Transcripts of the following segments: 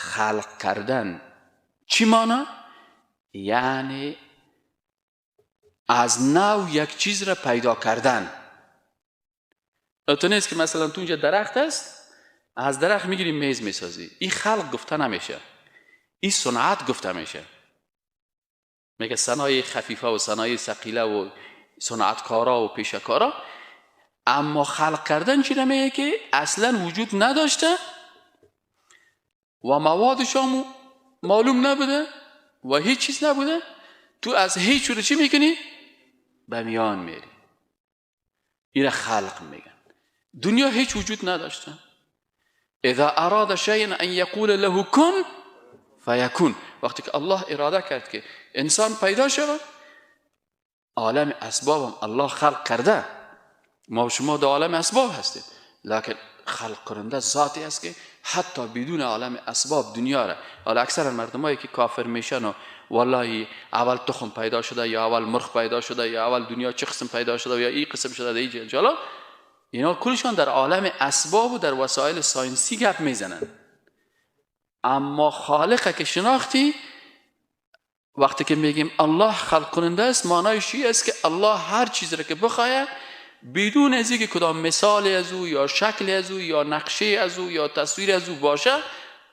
خلق کردن چی مانا؟ یعنی از نو یک چیز را پیدا کردن. تو نیست که مثلا تو اینجا درخت است، از درخت میگیری میز میسازی. این خلق گفته نمیشه، این صنعت گفته میشه. میگه صنایع خفیفه و صنایع ثقیله و صنعتکارا و پیشکارا. اما خلق کردن چی میگه که اصلا وجود نداشته و موادش هم معلوم نبوده و هیچ چیز نبوده، تو از هیچ رو چی میکنی؟ به میان میری. این خلق میگن. دنیا هیچ وجود نداشته. اذا اراد شیئا ان یقول له کن فیکون. وقتی که الله اراده کرد که انسان پیدا شود، عالم اسباب هم الله خلق کرده. ما و شما در عالم اسباب هستیم، لکن خلق کننده ذاتی است که حتی بدون عالم اسباب دنیا را، حالا اکثر مردمایی که کافر میشن و والله اول تخم پیدا شده یا اول مرغ پیدا شده یا اول دنیا چه قسم پیدا شده یا این قسم شده در این جالا، اینا کلشان در عالم اسباب و در وسایل ساینسی گپ میزنن. اما خالق که شناختی، وقتی که میگیم الله خلق کننده است، معنایش این است که الله هر چیز را که بخواهد بدون از اینکه کدام مثال از او یا شکل از او یا نقشه از او یا تصویر از او باشه،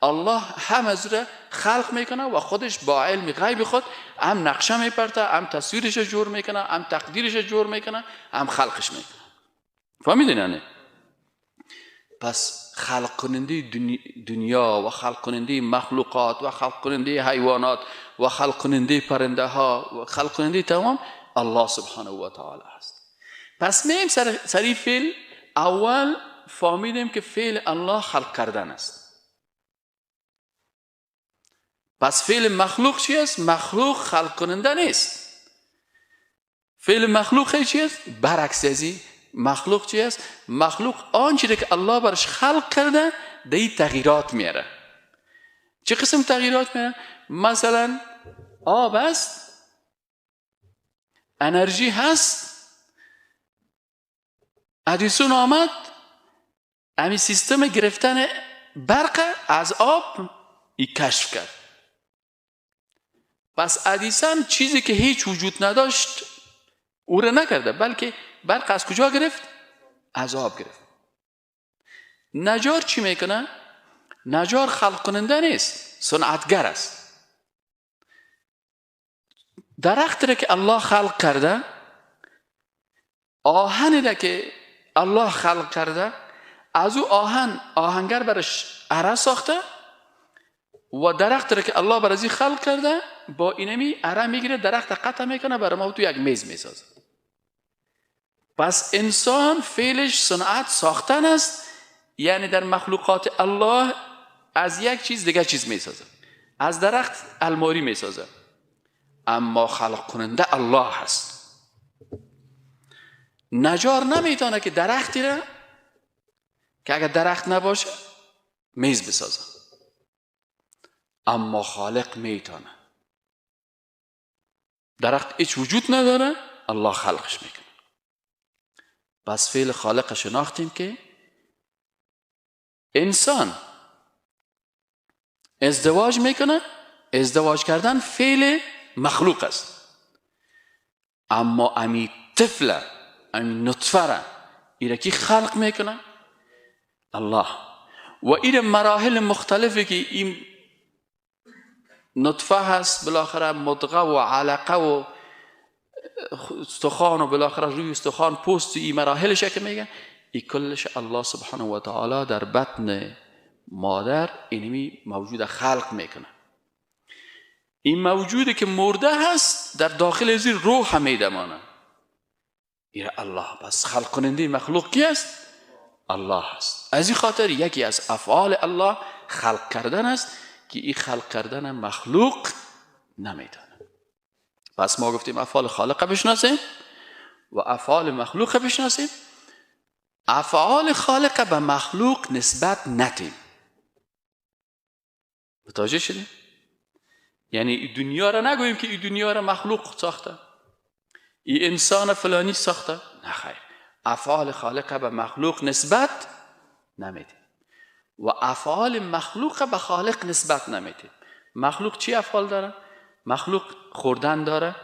الله هم از را خلق میکنه و خودش با علم غیب خود هم نقشه میپرته، هم تصویرش جور میکنه، هم تقدیرش جور میکنه، هم خلقش میکنه. فهمیدین نه؟ پس خلق کننده دنیا و خلق کننده مخلوقات و خلق کننده حیوانات و خلق کننده پرنده ها و خلق کننده تمام الله سبحانه و تعالی است. پس میم سری فعل اول فهمیدیم که فعل الله خلق کردن است. پس فعل مخلوق چی است؟ مخلوق خلق کننده نیست. فعل مخلوق چی است؟ برعکس ازی. مخلوق چی است؟ مخلوق آنچه که الله برش خلق کرده دی تغییرات میاره. چه قسم تغییرات میاره؟ مثلا آب است، انرژی هست، ادیسون آمد امی سیستم گرفتن برق از آب ای کشف کرد. پس ادیسون چیزی که هیچ وجود نداشت او را نکرده، بلکه برق از کجا گرفت؟ از آب گرفت. نجار چی میکنه؟ نجار خلق کننده نیست، صنعتگر است. درخت را که الله خلق کرده، آهن را که الله خلق کرده، از او آهنگر برش اره ساخته و درخت را که الله برازی خلق کرده با اینمی اره میگیره، درخت قطع میکنه، برای ما تو یک میز میسازه. پس انسان فعلش صنعت ساختن است، یعنی در مخلوقات الله از یک چیز دیگر چیز میسازه. از درخت الماری میسازه، اما خلق کننده الله هست. نجار نمیتونه که درختی را که اگر درخت نباشه میز بسازه، اما خالق میتونه. درخت هیچ وجود نداره، الله خلقش میکنه. پس فعل خالق شناختیم که انسان ازدواج میکنه، ازدواج کردن فعل مخلوق است، اما امی طفل امی نطفه ایره کی خلق میکنه؟ الله. و این مراحل مختلفی که این نطفه هست، بالاخره مضغه و علقه و استخوان و بالاخره روی استخوان پوست، این مراحلش که میگن، این کلش الله سبحانه و تعالی در بطن مادر اینمی موجود خلق میکنه. این موجودی که مرده هست در داخل ازی روح هم میدمانه. این الله. پس خلق کننده مخلوق کی است؟ الله هست. از این خاطر یکی از افعال الله خلق کردن است که این خلق کردن مخلوق نمیتونه. پس ما گفتیم افعال خالق بشناسیم و افعال مخلوق بشناسیم. افعال خالق به مخلوق نسبت ندیم. متوجه شدیم؟ یعنی این دنیا را نگوییم که این دنیا را مخلوق ساخته، این انسان فلانی ساخته. نه خیر. افعال خالق به مخلوق نسبت نمیدیم. و افعال مخلوق به خالق نسبت نمیدیم. مخلوق چی افعال داره؟ مخلوق خوردن داره،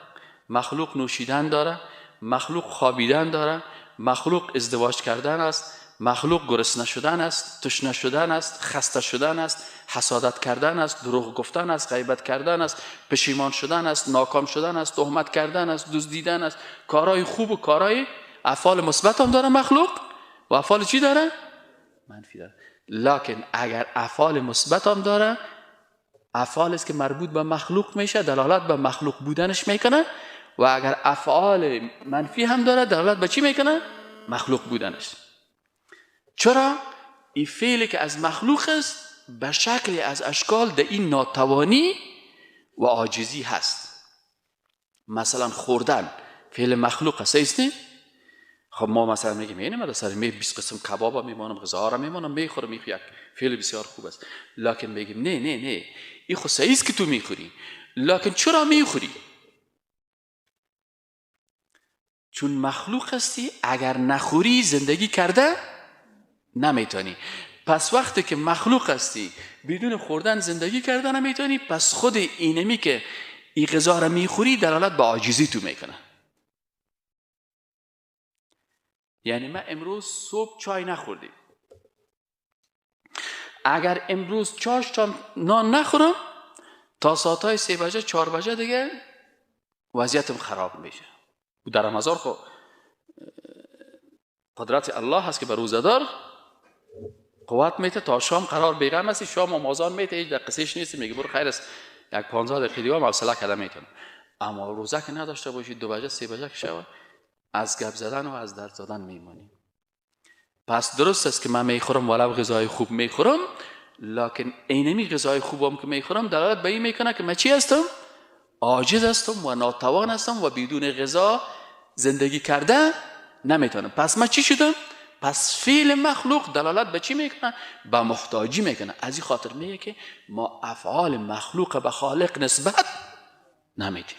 مخلوق نوشیدن داره، مخلوق خوابیدن داره، مخلوق ازدواج کردن است، مخلوق گرسنه شدن است، تشنه شدن است، خسته شدن است، حسادت کردن است، دروغ گفتن است، غیبت کردن است، پشیمان شدن است، ناکام شدن است، تهمت کردن است، دزدیدن است. کارهای خوب و کارهای افعال مثبت هم داره مخلوق و افعال چی داره؟ منفی داره. لکن اگر افعال مثبت هم داره، افعال است که مربوط به مخلوق میشه، دلالت به مخلوق بودنش میکنه، و اگر افعال منفی هم داره دلالت به چی میکنه؟ مخلوق بودنش. چرا؟ این فعلی که از مخلوق است به شکلی از اشکال در این ناتوانی و عاجزی هست. مثلا خوردن فعل مخلوق است نه؟ خب ما مثلا میگیم اینه من سر 20 قسم کباب میمونم، غذا را میمونم میخورم، یک فعل بسیار خوب است. لکن میگیم نه نه نه، این خود صحیح است که تو میخوری، لکن چرا میخوری؟ چون مخلوق هستی، اگر نخوری زندگی کرده نمیتونی. پس وقتی که مخلوق هستی بدون خوردن زندگی کرده نمیتونی، پس خود اینمی که این غذا را میخوری دلالت به عاجزی تو میکنه. یعنی من امروز صبح چای نخوردیم، اگر امروز چاش تا نان نخورم تا ساعتهای 3 بجه 4 بجه دیگه وضعیتم خراب میشه. در رمضان خب قدرت الله هست که به روزدار قوت میته تا شام قرار بیغم هستی، شام و مازان میته، هیچ دقیقش نیست، میگه برو خیر است یک 15 دقیقه دیگه حوصله کرده میتونم. اما روزه که نداشته باشید 2 بجه 3 بجه که شود از گپ زدن و از درد زدن میمونیم. پس درست است که من میخورم ولو غذای خوب میخورم، لکن اینمی غذای خوبم که میخورم دلالت به این میکنه که من چی هستم؟ عاجز هستم و ناتوان هستم و بدون غذا زندگی کرده نمیتونم. پس من چی شدم؟ پس فعل مخلوق دلالت به چی میکنه؟ به محتاجی میکنه. از این خاطر میگه که ما افعال مخلوق به خالق نسبت نمیدیم.